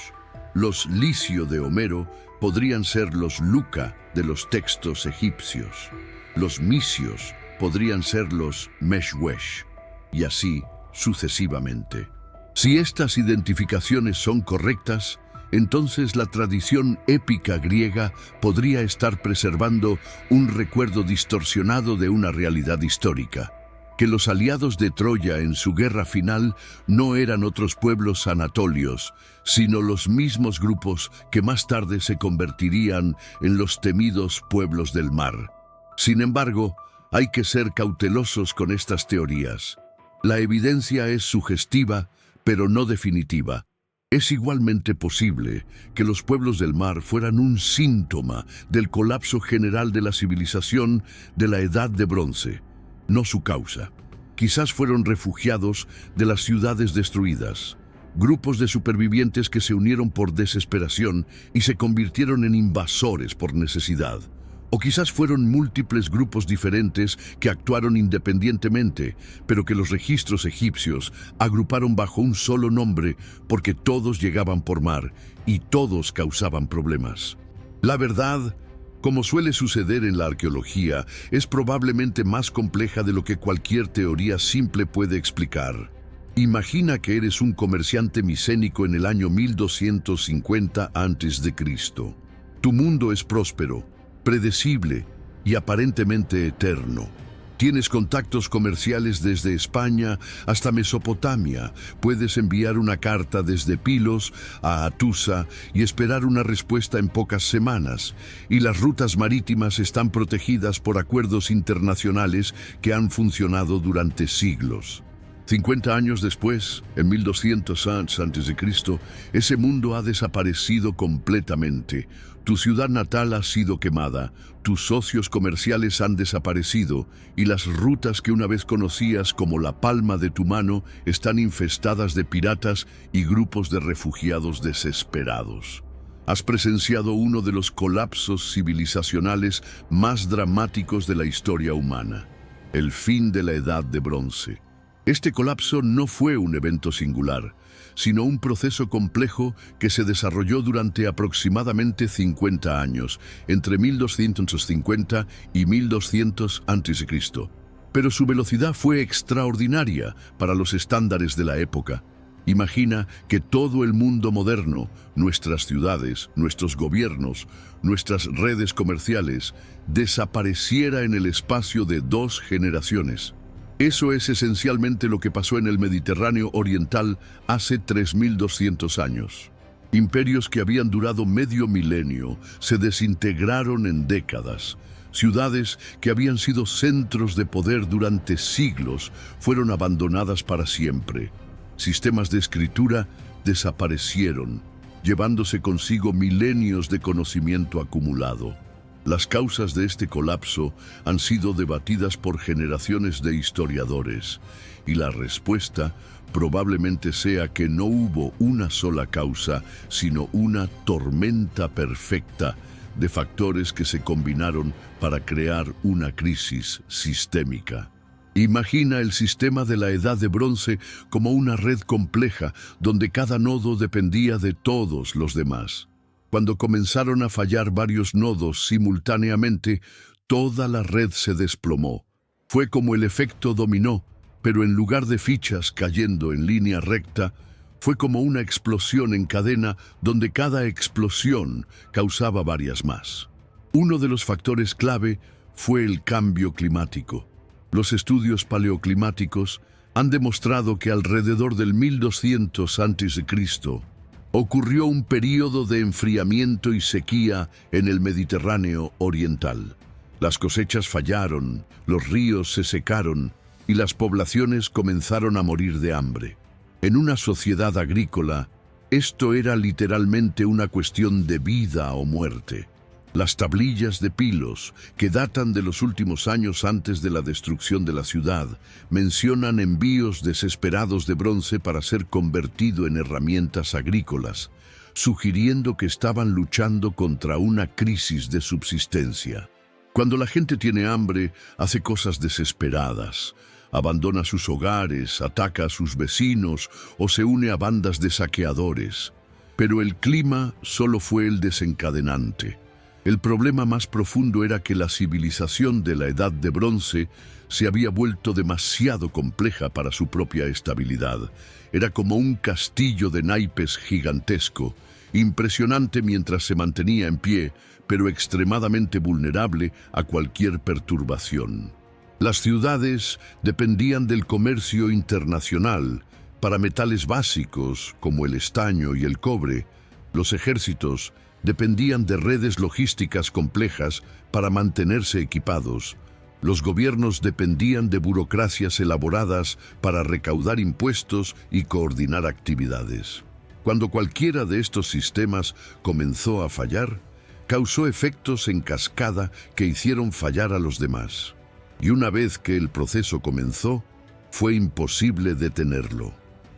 A: Los Licio de Homero podrían ser los Luca de los textos egipcios. Los Misios podrían ser los Meshwesh, y así sucesivamente. Si estas identificaciones son correctas, entonces la tradición épica griega podría estar preservando un recuerdo distorsionado de una realidad histórica, que los aliados de Troya en su guerra final no eran otros pueblos anatolios, sino los mismos grupos que más tarde se convertirían en los temidos pueblos del mar. Sin embargo, hay que ser cautelosos con estas teorías. La evidencia es sugestiva, pero no definitiva. Es igualmente posible que los pueblos del mar fueran un síntoma del colapso general de la civilización de la Edad de Bronce, no su causa. Quizás fueron refugiados de las ciudades destruidas, grupos de supervivientes que se unieron por desesperación y se convirtieron en invasores por necesidad. O quizás fueron múltiples grupos diferentes que actuaron independientemente, pero que los registros egipcios agruparon bajo un solo nombre porque todos llegaban por mar y todos causaban problemas. La verdad, como suele suceder en la arqueología, es probablemente más compleja de lo que cualquier teoría simple puede explicar. Imagina que eres un comerciante micénico en el año 1250 a.C. Tu mundo es próspero, predecible y aparentemente eterno. Tienes contactos comerciales desde España hasta Mesopotamia. Puedes enviar una carta desde Pilos a Atusa y esperar una respuesta en pocas semanas. Y las rutas marítimas están protegidas por acuerdos internacionales que han funcionado durante siglos. 50 años después, en 1200 a.C., ese mundo ha desaparecido completamente. Tu ciudad natal ha sido quemada, tus socios comerciales han desaparecido y las rutas que una vez conocías como la palma de tu mano están infestadas de piratas y grupos de refugiados desesperados. Has presenciado uno de los colapsos civilizacionales más dramáticos de la historia humana, el fin de la Edad de Bronce. Este colapso no fue un evento singular, sino un proceso complejo que se desarrolló durante aproximadamente 50 años, entre 1250 y 1200 a.C. Pero su velocidad fue extraordinaria para los estándares de la época. Imagina que todo el mundo moderno, nuestras ciudades, nuestros gobiernos, nuestras redes comerciales, desapareciera en el espacio de 2 generaciones. Eso es esencialmente lo que pasó en el Mediterráneo oriental hace 3200 años. Imperios que habían durado medio milenio se desintegraron en décadas. Ciudades que habían sido centros de poder durante siglos fueron abandonadas para siempre. Sistemas de escritura desaparecieron, llevándose consigo milenios de conocimiento acumulado. Las causas de este colapso han sido debatidas por generaciones de historiadores, y la respuesta probablemente sea que no hubo una sola causa, sino una tormenta perfecta de factores que se combinaron para crear una crisis sistémica. Imagina el sistema de la Edad de Bronce como una red compleja donde cada nodo dependía de todos los demás. Cuando comenzaron a fallar varios nodos simultáneamente, toda la red se desplomó. Fue como el efecto dominó, pero en lugar de fichas cayendo en línea recta, fue como una explosión en cadena donde cada explosión causaba varias más. Uno de los factores clave fue el cambio climático. Los estudios paleoclimáticos han demostrado que alrededor del 1200 a.C., ocurrió un período de enfriamiento y sequía en el Mediterráneo oriental. Las cosechas fallaron, los ríos se secaron y las poblaciones comenzaron a morir de hambre. En una sociedad agrícola, esto era literalmente una cuestión de vida o muerte. Las tablillas de Pilos, que datan de los últimos años antes de la destrucción de la ciudad, mencionan envíos desesperados de bronce para ser convertido en herramientas agrícolas, sugiriendo que estaban luchando contra una crisis de subsistencia. Cuando la gente tiene hambre, hace cosas desesperadas. Abandona sus hogares, ataca a sus vecinos o se une a bandas de saqueadores. Pero el clima solo fue el desencadenante. El problema más profundo era que la civilización de la Edad de Bronce se había vuelto demasiado compleja para su propia estabilidad. Era como un castillo de naipes gigantesco, impresionante mientras se mantenía en pie, pero extremadamente vulnerable a cualquier perturbación. Las ciudades dependían del comercio internacional para metales básicos como el estaño y el cobre. Los ejércitos dependían de redes logísticas complejas para mantenerse equipados. Los gobiernos dependían de burocracias elaboradas para recaudar impuestos y coordinar actividades. Cuando cualquiera de estos sistemas comenzó a fallar, causó efectos en cascada que hicieron fallar a los demás. Y una vez que el proceso comenzó, fue imposible detenerlo.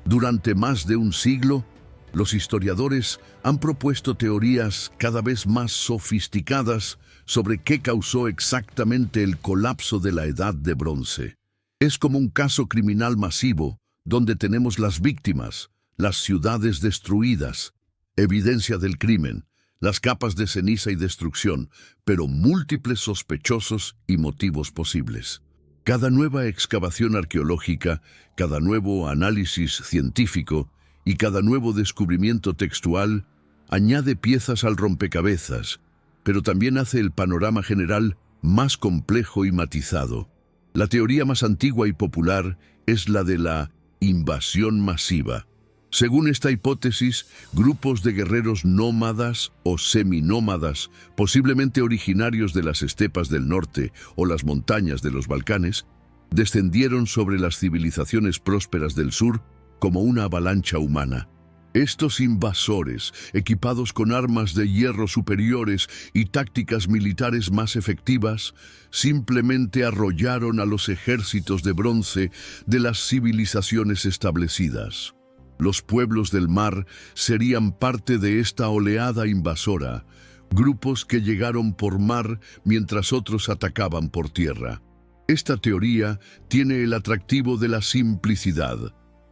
A: Durante más de un siglo, los historiadores han propuesto teorías cada vez más sofisticadas sobre qué causó exactamente el colapso de la Edad de Bronce. Es como un caso criminal masivo, donde tenemos las víctimas, las ciudades destruidas, evidencia del crimen, las capas de ceniza y destrucción, pero múltiples sospechosos y motivos posibles. Cada nueva excavación arqueológica, cada nuevo análisis científico y cada nuevo descubrimiento textual añade piezas al rompecabezas, pero también hace el panorama general más complejo y matizado. La teoría más antigua y popular es la de la invasión masiva. Según esta hipótesis, grupos de guerreros nómadas o seminómadas, posiblemente originarios de las estepas del norte o las montañas de los Balcanes, descendieron sobre las civilizaciones prósperas del sur como una avalancha humana. Estos invasores, equipados con armas de hierro superiores y tácticas militares más efectivas, simplemente arrollaron a los ejércitos de bronce de las civilizaciones establecidas. Los pueblos del mar serían parte de esta oleada invasora, grupos que llegaron por mar mientras otros atacaban por tierra. Esta teoría tiene el atractivo de la simplicidad.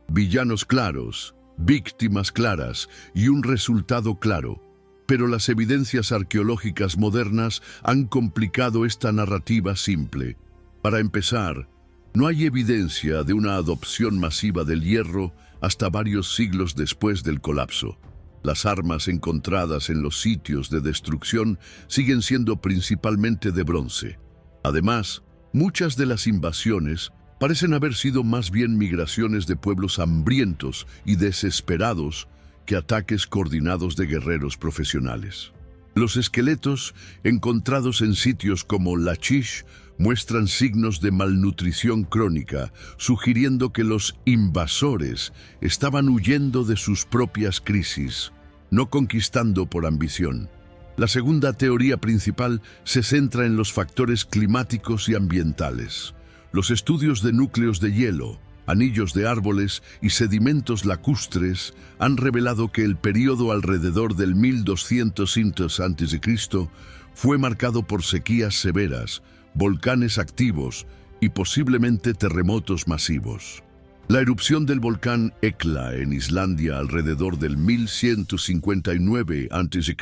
A: Villanos claros, víctimas claras y un resultado claro. Pero las evidencias arqueológicas modernas han complicado esta narrativa simple. Para empezar, no hay evidencia de una adopción masiva del hierro hasta varios siglos después del colapso. Las armas encontradas en los sitios de destrucción siguen siendo principalmente de bronce. Además, muchas de las invasiones parecen haber sido más bien migraciones de pueblos hambrientos y desesperados que ataques coordinados de guerreros profesionales. Los esqueletos encontrados en sitios como Lachish muestran signos de malnutrición crónica, sugiriendo que los invasores estaban huyendo de sus propias crisis, no conquistando por ambición. La segunda teoría principal se centra en los factores climáticos y ambientales. Los estudios de núcleos de hielo, anillos de árboles y sedimentos lacustres han revelado que el período alrededor del 1200 a.C. fue marcado por sequías severas, volcanes activos y posiblemente terremotos masivos. La erupción del volcán Hekla en Islandia alrededor del 1159 a.C.,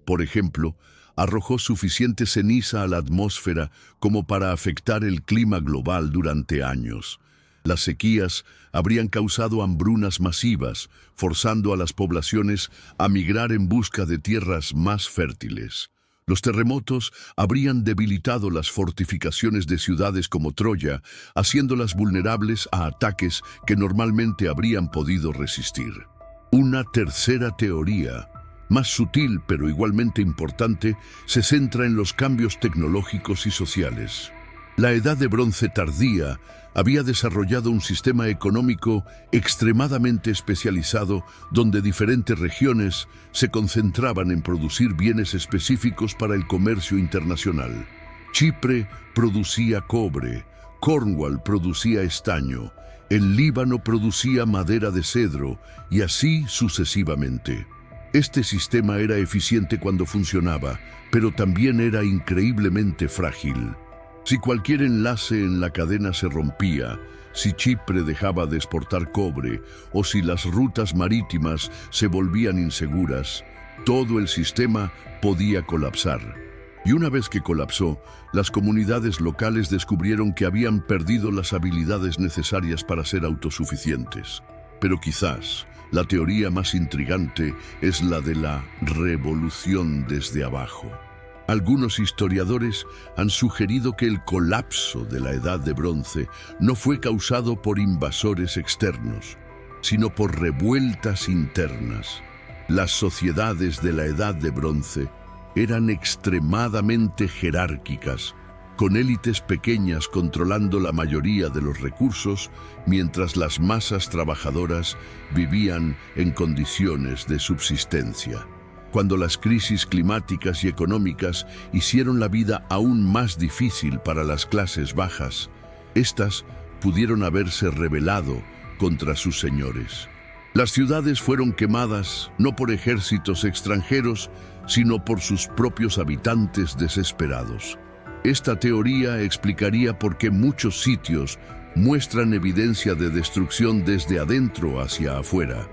A: por ejemplo, arrojó suficiente ceniza a la atmósfera como para afectar el clima global durante años. Las sequías habrían causado hambrunas masivas, forzando a las poblaciones a migrar en busca de tierras más fértiles. Los terremotos habrían debilitado las fortificaciones de ciudades como Troya, haciéndolas vulnerables a ataques que normalmente habrían podido resistir. Una tercera teoría, más sutil pero igualmente importante, se centra en los cambios tecnológicos y sociales. La Edad de Bronce tardía había desarrollado un sistema económico extremadamente especializado donde diferentes regiones se concentraban en producir bienes específicos para el comercio internacional. Chipre producía cobre, Cornwall producía estaño, el Líbano producía madera de cedro y así sucesivamente. Este sistema era eficiente cuando funcionaba, pero también era increíblemente frágil. Si cualquier enlace en la cadena se rompía, si Chipre dejaba de exportar cobre o si las rutas marítimas se volvían inseguras, todo el sistema podía colapsar. Y una vez que colapsó, las comunidades locales descubrieron que habían perdido las habilidades necesarias para ser autosuficientes. Pero quizás, La teoría más intrigante es la de la revolución desde abajo. Algunos historiadores han sugerido que el colapso de la Edad de Bronce no fue causado por invasores externos, sino por revueltas internas. Las sociedades de la Edad de Bronce eran extremadamente jerárquicas, con élites pequeñas controlando la mayoría de los recursos, mientras las masas trabajadoras vivían en condiciones de subsistencia. Cuando las crisis climáticas y económicas hicieron la vida aún más difícil para las clases bajas, éstas pudieron haberse rebelado contra sus señores. Las ciudades fueron quemadas no por ejércitos extranjeros, sino por sus propios habitantes desesperados. Esta teoría explicaría por qué muchos sitios muestran evidencia de destrucción desde adentro hacia afuera,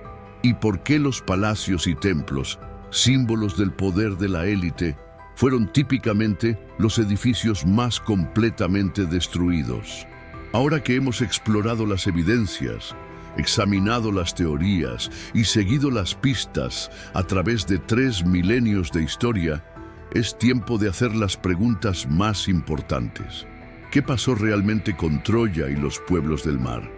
A: y por qué los palacios y templos, símbolos del poder de la élite, fueron típicamente los edificios más completamente destruidos. Ahora que hemos explorado las evidencias, examinado las teorías y seguido las pistas a través de 3 milenios de historia, es tiempo de hacer las preguntas más importantes. ¿Qué pasó realmente con Troya y los pueblos del mar?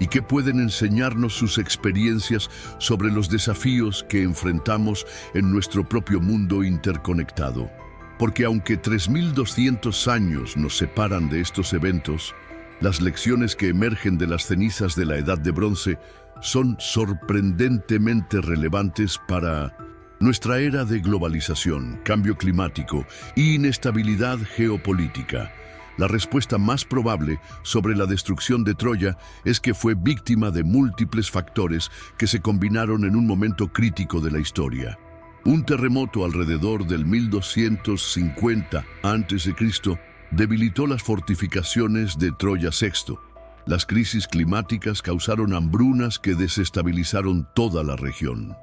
A: ¿Y qué pueden enseñarnos sus experiencias sobre los desafíos que enfrentamos en nuestro propio mundo interconectado? Porque aunque 3200 años nos separan de estos eventos, las lecciones que emergen de las cenizas de la Edad de Bronce son sorprendentemente relevantes para nuestra era de globalización, cambio climático e inestabilidad geopolítica. La respuesta más probable sobre la destrucción de Troya es que fue víctima de múltiples factores que se combinaron en un momento crítico de la historia. Un terremoto alrededor del 1250 a.C. debilitó las fortificaciones de Troya VI. Las crisis climáticas causaron hambrunas que desestabilizaron toda la región.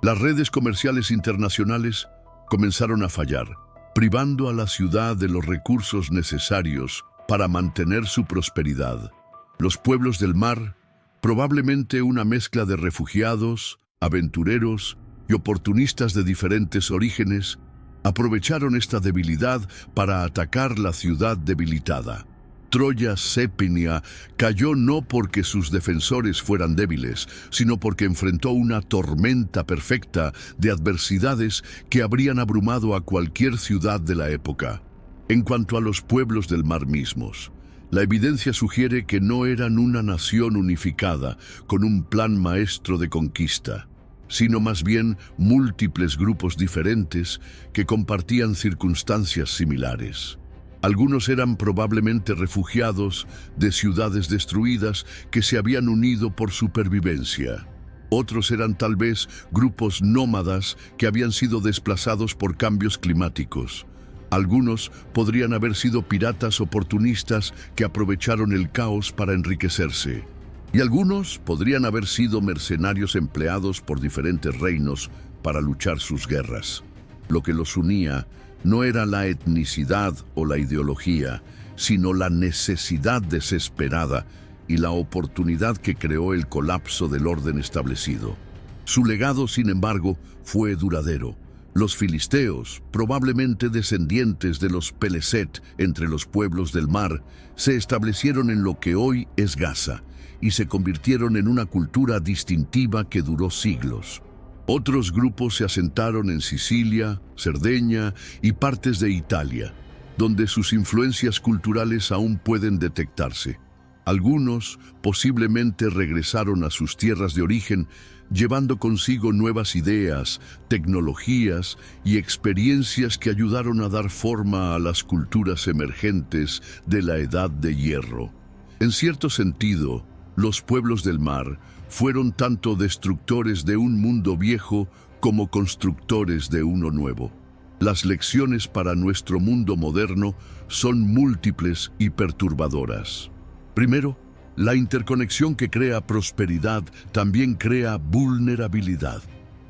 A: Las redes comerciales internacionales comenzaron a fallar, privando a la ciudad de los recursos necesarios para mantener su prosperidad. Los pueblos del mar, probablemente una mezcla de refugiados, aventureros y oportunistas de diferentes orígenes, aprovecharon esta debilidad para atacar la ciudad debilitada. Troya Sépinia cayó no porque sus defensores fueran débiles, sino porque enfrentó una tormenta perfecta de adversidades que habrían abrumado a cualquier ciudad de la época. En cuanto a los pueblos del mar mismos, la evidencia sugiere que no eran una nación unificada con un plan maestro de conquista, sino más bien múltiples grupos diferentes que compartían circunstancias similares. Algunos eran probablemente refugiados de ciudades destruidas que se habían unido por supervivencia. Otros eran tal vez grupos nómadas que habían sido desplazados por cambios climáticos. Algunos podrían haber sido piratas oportunistas que aprovecharon el caos para enriquecerse. Y algunos podrían haber sido mercenarios empleados por diferentes reinos para luchar sus guerras. Lo que los unía no era la etnicidad o la ideología, sino la necesidad desesperada y la oportunidad que creó el colapso del orden establecido. Su legado, sin embargo, fue duradero. Los filisteos, probablemente descendientes de los Peleset entre los pueblos del mar, se establecieron en lo que hoy es Gaza y se convirtieron en una cultura distintiva que duró siglos. Otros grupos se asentaron en Sicilia, Cerdeña y partes de Italia, donde sus influencias culturales aún pueden detectarse. Algunos posiblemente regresaron a sus tierras de origen, llevando consigo nuevas ideas, tecnologías y experiencias que ayudaron a dar forma a las culturas emergentes de la Edad de Hierro. En cierto sentido, los pueblos del mar fueron tanto destructores de un mundo viejo como constructores de uno nuevo. Las lecciones para nuestro mundo moderno son múltiples y perturbadoras. Primero, la interconexión que crea prosperidad también crea vulnerabilidad.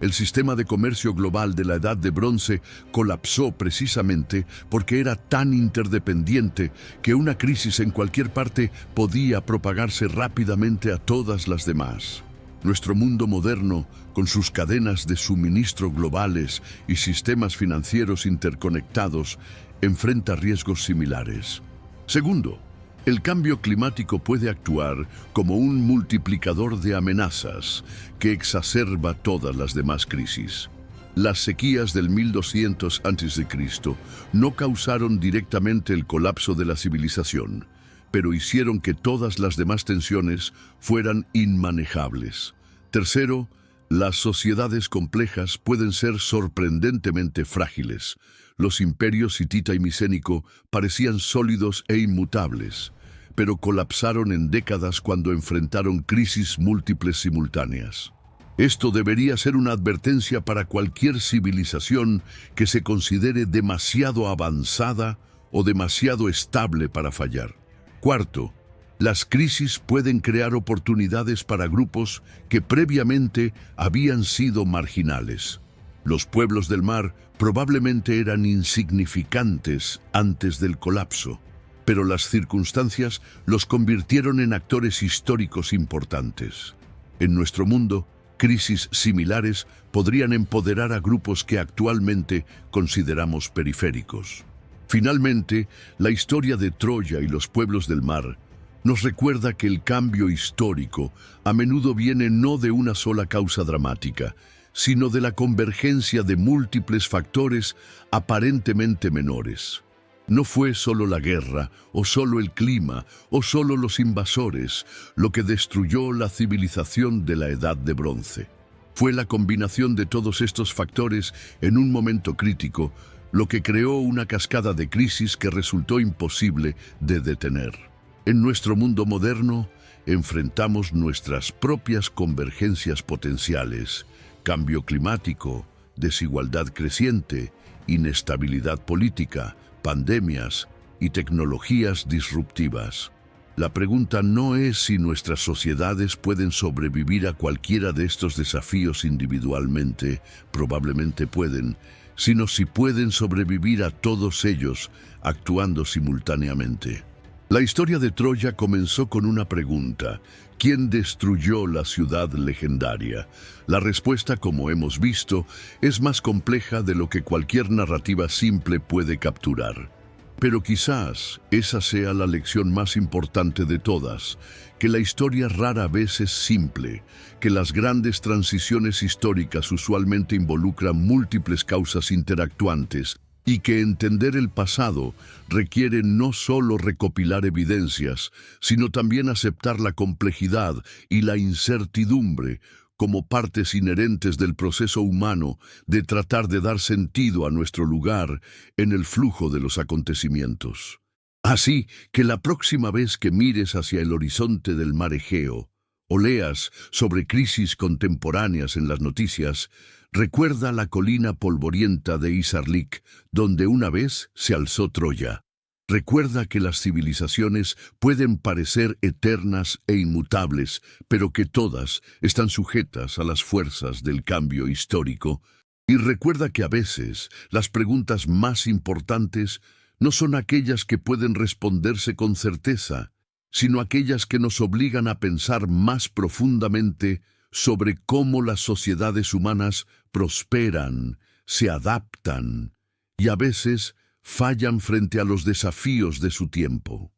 A: El sistema de comercio global de la Edad de Bronce colapsó precisamente porque era tan interdependiente que una crisis en cualquier parte podía propagarse rápidamente a todas las demás. Nuestro mundo moderno, con sus cadenas de suministro globales y sistemas financieros interconectados, enfrenta riesgos similares. Segundo, el cambio climático puede actuar como un multiplicador de amenazas que exacerba todas las demás crisis. Las sequías del 1200 a.C. no causaron directamente el colapso de la civilización, pero hicieron que todas las demás tensiones fueran inmanejables. Tercero, las sociedades complejas pueden ser sorprendentemente frágiles. Los imperios hitita y micénico parecían sólidos e inmutables, pero colapsaron en décadas cuando enfrentaron crisis múltiples simultáneas. Esto debería ser una advertencia para cualquier civilización que se considere demasiado avanzada o demasiado estable para fallar. Cuarto, las crisis pueden crear oportunidades para grupos que previamente habían sido marginales. Los pueblos del mar probablemente eran insignificantes antes del colapso, pero las circunstancias los convirtieron en actores históricos importantes. En nuestro mundo, crisis similares podrían empoderar a grupos que actualmente consideramos periféricos. Finalmente, la historia de Troya y los pueblos del mar nos recuerda que el cambio histórico a menudo viene no de una sola causa dramática, sino de la convergencia de múltiples factores aparentemente menores. No fue solo la guerra, o solo el clima, o solo los invasores, lo que destruyó la civilización de la Edad de Bronce. Fue la combinación de todos estos factores en un momento crítico, lo que creó una cascada de crisis que resultó imposible de detener. En nuestro mundo moderno, enfrentamos nuestras propias convergencias potenciales: cambio climático, desigualdad creciente, inestabilidad política, pandemias y tecnologías disruptivas. La pregunta no es si nuestras sociedades pueden sobrevivir a cualquiera de estos desafíos individualmente, probablemente pueden, sino si pueden sobrevivir a todos ellos actuando simultáneamente. La historia de Troya comenzó con una pregunta: ¿quién destruyó la ciudad legendaria? La respuesta, como hemos visto, es más compleja de lo que cualquier narrativa simple puede capturar. Pero quizás esa sea la lección más importante de todas, que la historia rara vez es simple, que las grandes transiciones históricas usualmente involucran múltiples causas interactuantes, y que entender el pasado requiere no solo recopilar evidencias, sino también aceptar la complejidad y la incertidumbre como partes inherentes del proceso humano de tratar de dar sentido a nuestro lugar en el flujo de los acontecimientos. Así que la próxima vez que mires hacia el horizonte del mar Egeo o leas sobre crisis contemporáneas en las noticias, recuerda la colina polvorienta de Isarlik, donde una vez se alzó Troya. Recuerda que las civilizaciones pueden parecer eternas e inmutables, pero que todas están sujetas a las fuerzas del cambio histórico. Y recuerda que a veces las preguntas más importantes no son aquellas que pueden responderse con certeza, sino aquellas que nos obligan a pensar más profundamente sobre cómo las sociedades humanas prosperan, se adaptan y a veces fallan frente a los desafíos de su tiempo.